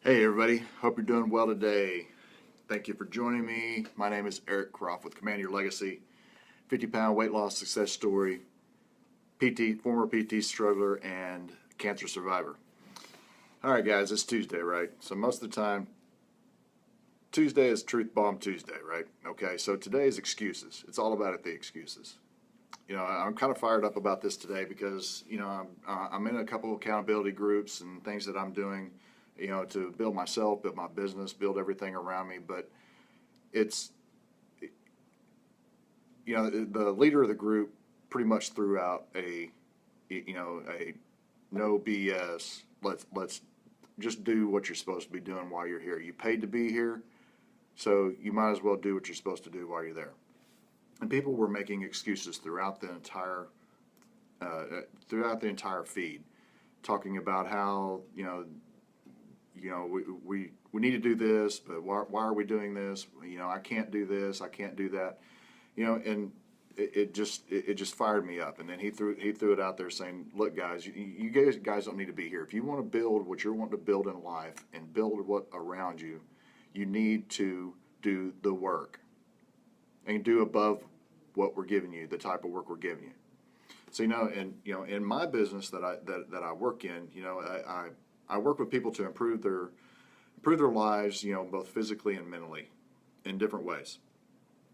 Hey everybody, hope you're doing well today. Thank you for joining me. My name is Eric Croft with Command Your Legacy, 50-pound weight loss success story, former PT struggler, and cancer survivor. All right, guys, it's Tuesday, right? So most of the time, Tuesday is Truth Bomb Tuesday, right? Okay, so today is excuses. It's all about the excuses. I'm kind of fired up about this today because I'm in a couple of accountability groups and things that I'm doing, to build myself, build my business, build everything around me. But it's the leader of the group pretty much threw out a no BS. Let's just do what you're supposed to be doing while you're here. You paid to be here, so you might as well do what you're supposed to do while you're there. And people were making excuses throughout the entire feed, talking about how we need to do this, but why are we doing this? I can't do this, I can't do that. And it just fired me up. And then he threw it out there saying, look, guys, you guys don't need to be here. If you want to build what you're wanting to build in life and build what around you, you need to do the work and do above what we're giving you, the type of work we're giving you. So in my business that I work in, I work with people to improve their lives, both physically and mentally, in different ways.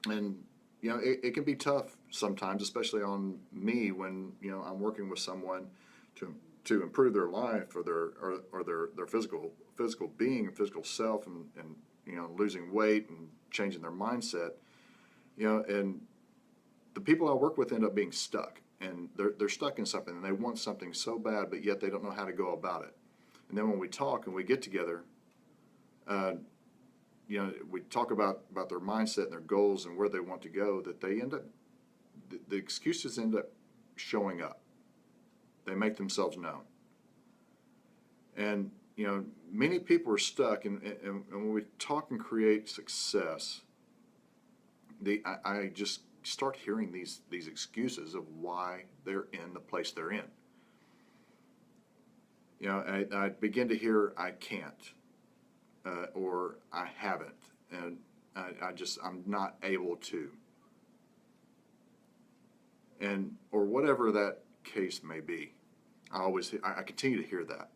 And it can be tough sometimes, especially on me when I'm working with someone to improve their life or their physical being, physical self, and losing weight and changing their mindset. And the people I work with end up being stuck, and they're stuck in something, and they want something so bad, but yet they don't know how to go about it. And then when we talk and we get together, we talk about their mindset and their goals and where they want to go, that they end up, the excuses end up showing up. They make themselves known. And, many people are stuck, and when we talk and create success, I just start hearing these excuses of why they're in the place they're in. I begin to hear I can't, or I haven't, and I'm not able to, and or whatever that case may be. I continue to hear that,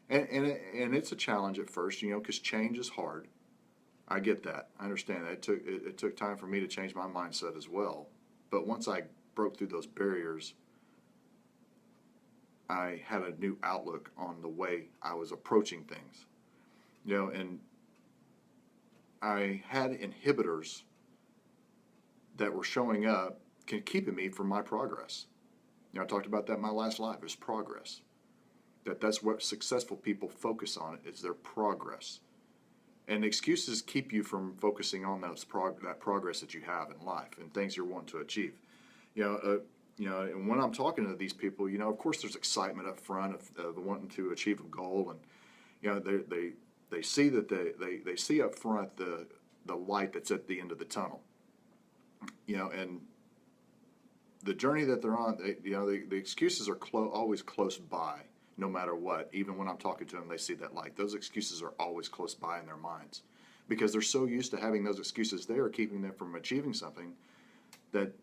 and it's a challenge at first, because change is hard. I get that. I understand that. It took time for me to change my mindset as well. But once I broke through those barriers, I had a new outlook on the way I was approaching things. And I had inhibitors that were showing up, keeping me from my progress. I talked about that in my last live, is progress. That's what successful people focus on, is their progress. And excuses keep you from focusing on that progress that you have in life and things you're wanting to achieve. And when I'm talking to these people, of course there's excitement up front of wanting to achieve a goal, and they see that they see up front the light that's at the end of the tunnel. And the journey that they're on, the excuses are always close by. No matter what, even when I'm talking to them, they see that light. Those excuses are always close by in their minds because they're so used to having those excuses there, keeping them from achieving something, that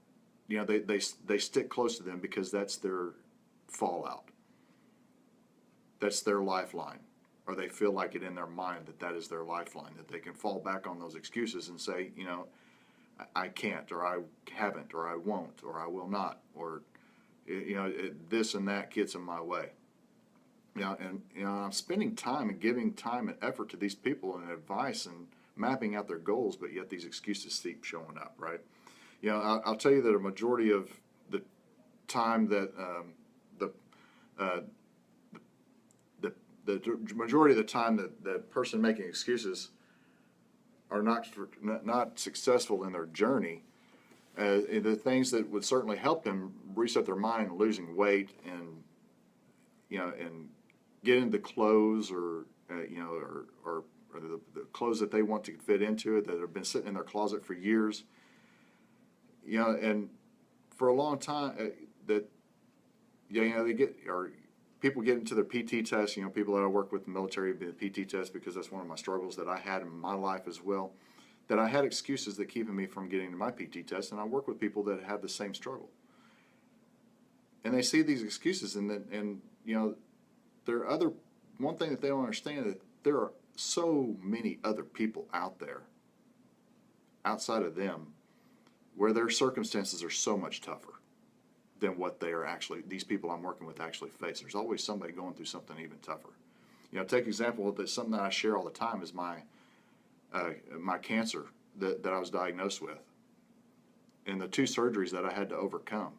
they stick close to them because that's their fallout. That's their lifeline, or they feel like it in their mind that is their lifeline, that they can fall back on those excuses and say, I can't, or I haven't, or I won't, or I will not, or this and that gets in my way. And I'm spending time and giving time and effort to these people and advice and mapping out their goals, but yet these excuses keep showing up, right? I'll tell you that a majority of the time that uh, the majority of the time that the person making excuses are not successful in their journey. The things that would certainly help them reset their mind, losing weight, and get into clothes, or the clothes that they want to fit into it, that have been sitting in their closet for years. And for a long time, they get, or people get into their PT test, people that I work with in the military, the PT test, because that's one of my struggles that I had in my life as well, that I had excuses that keeping me from getting to my PT test, and I work with people that have the same struggle. And they see these excuses, and there are other, one thing that they don't understand is that there are so many other people out there, outside of them, where their circumstances are so much tougher than what they are actually, these people I'm working with actually face. There's always somebody going through something even tougher. Take example, that something that I share all the time is my cancer that I was diagnosed with, and the 2 surgeries that I had to overcome.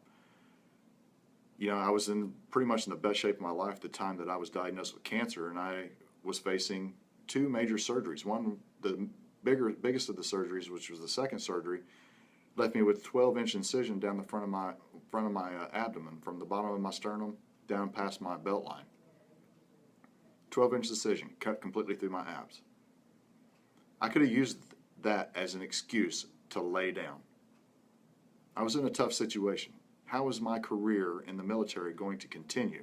I was pretty much in the best shape of my life at the time that I was diagnosed with cancer, and I was facing 2 major surgeries. One, the biggest of the surgeries, which was the second surgery, left me with 12-inch incision down the front of my abdomen, from the bottom of my sternum down past my belt line. 12-inch incision cut completely through my abs. I could have used that as an excuse to lay down. I was in a tough situation. How was my career in the military going to continue?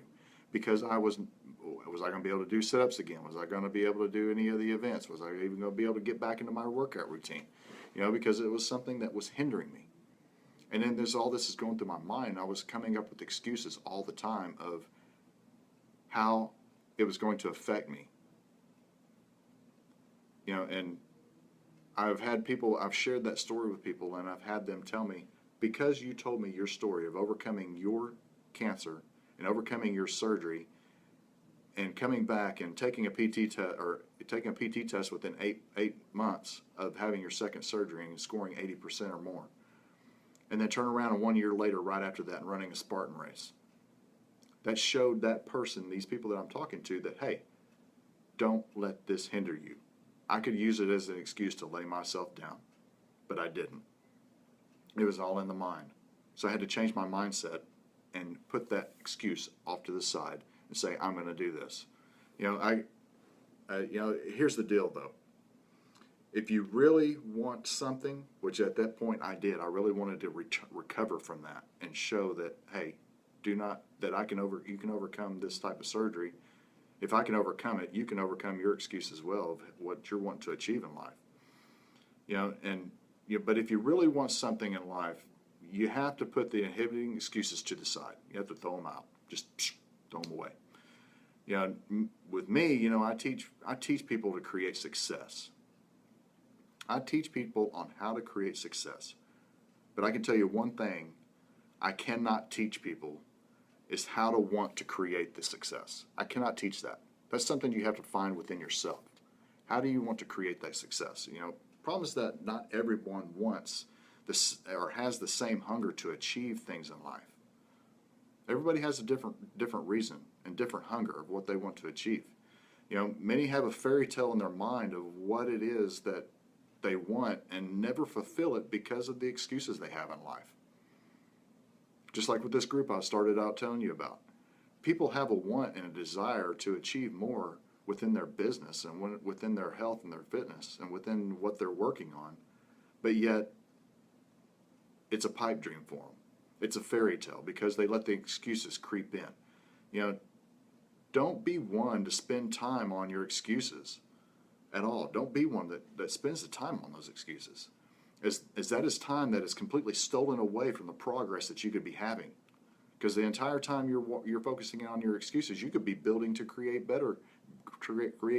Because was I going to be able to do sit-ups again? Was I going to be able to do any of the events? Was I even going to be able to get back into my workout routine? Because it was something that was hindering me. And then all this is going through my mind. I was coming up with excuses all the time of how it was going to affect me. And I've shared that story with people, and I've had them tell me, because you told me your story of overcoming your cancer and overcoming your surgery and coming back and taking a PT test within eight months of having your second surgery and scoring 80% or more, and then turn around and 1 year later, right after that, and running a Spartan race. That showed that person, these people that I'm talking to, that, hey, don't let this hinder you. I could use it as an excuse to lay myself down, but I didn't. It was all in the mind. So I had to change my mindset and put that excuse off to the side and say, I'm going to do this. Here's the deal, though. If you really want something, which at that point I did, I really wanted to recover from that and show that, hey, you can overcome this type of surgery. If I can overcome it, you can overcome your excuse as well of what you're wanting to achieve in life. But if you really want something in life, you have to put the inhibiting excuses to the side. You have to throw them out. Just throw them away. With me, I teach people to create success. I teach people on how to create success. But I can tell you one thing I cannot teach people is how to want to create the success. I cannot teach that. That's something you have to find within yourself. How do you want to create that success? Problem is that not everyone wants this or has the same hunger to achieve things in life. Everybody has a different reason and different hunger of what they want to achieve. Many have a fairy tale in their mind of what it is that they want and never fulfill it because of the excuses they have in life. Just like with this group I started out telling you about. People have a want and a desire to achieve more within their business and within their health and their fitness and within what they're working on, but yet it's a pipe dream for them. It's a fairy tale because they let the excuses creep in. Don't be one to spend time on your excuses at all. Don't be one that spends the time on those excuses, as that is time that is completely stolen away from the progress that you could be having. Because the entire time you're focusing on your excuses, you could be building to create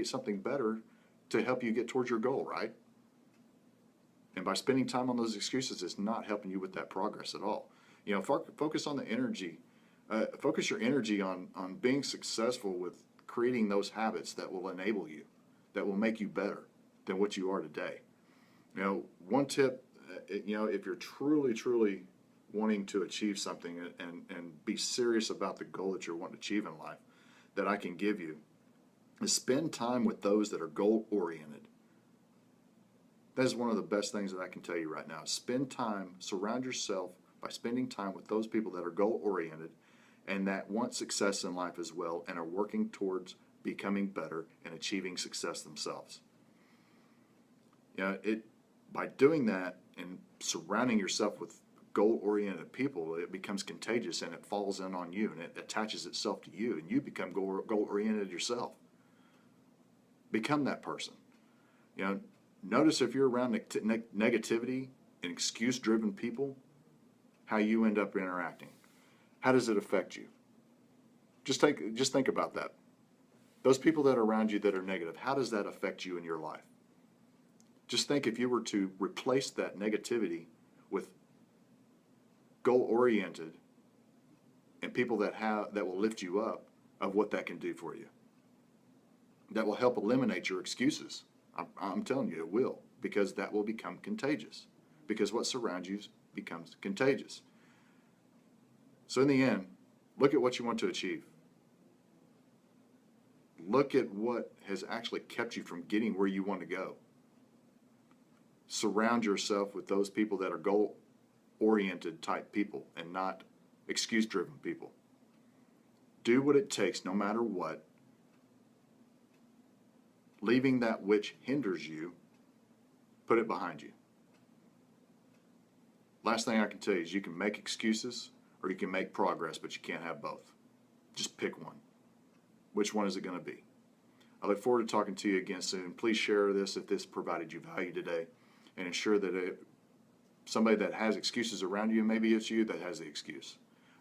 something better to help you get towards your goal, right? And by spending time on those excuses, it's not helping you with that progress at all. Focus on the energy. Focus your energy on being successful with creating those habits that will enable you, that will make you better than what you are today. One tip, if you're truly wanting to achieve something and be serious about the goal that you're wanting to achieve in life, that I can give you is spend time with those that are goal-oriented. That is one of the best things that I can tell you right now. Spend time, surround yourself by spending time with those people that are goal-oriented and that want success in life as well and are working towards becoming better and achieving success themselves. By doing that and surrounding yourself with goal-oriented people, it becomes contagious and it falls in on you and it attaches itself to you and you become goal-oriented yourself. Become that person. You know, notice if you're around negativity and excuse-driven people, how you end up interacting. How does it affect you? Just think about that. Those people that are around you that are negative, how does that affect you in your life? Just think if you were to replace that negativity with goal-oriented and people that will lift you up, of what that can do for you. That will help eliminate your excuses. I'm telling you, it will, because that will become contagious. Because what surrounds you becomes contagious. So in the end, look at what you want to achieve. Look at what has actually kept you from getting where you want to go. Surround yourself with those people that are goal-oriented type people and not excuse-driven people. Do what it takes, no matter what. Leaving that which hinders you, put it behind you. Last thing I can tell you is you can make excuses or you can make progress, but you can't have both. Just pick one. Which one is it going to be? I look forward to talking to you again soon. Please share this if this provided you value today, and ensure that somebody that has excuses around you, maybe it's you that has the excuse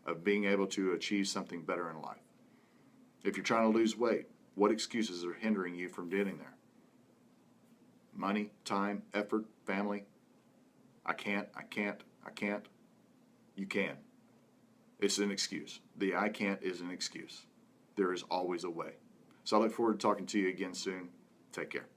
of being able to achieve something better in life. If you're trying to lose weight, what excuses are hindering you from getting there? Money, time, effort, family. I can't. You can. It's an excuse. The I can't is an excuse. There is always a way. So I look forward to talking to you again soon. Take care.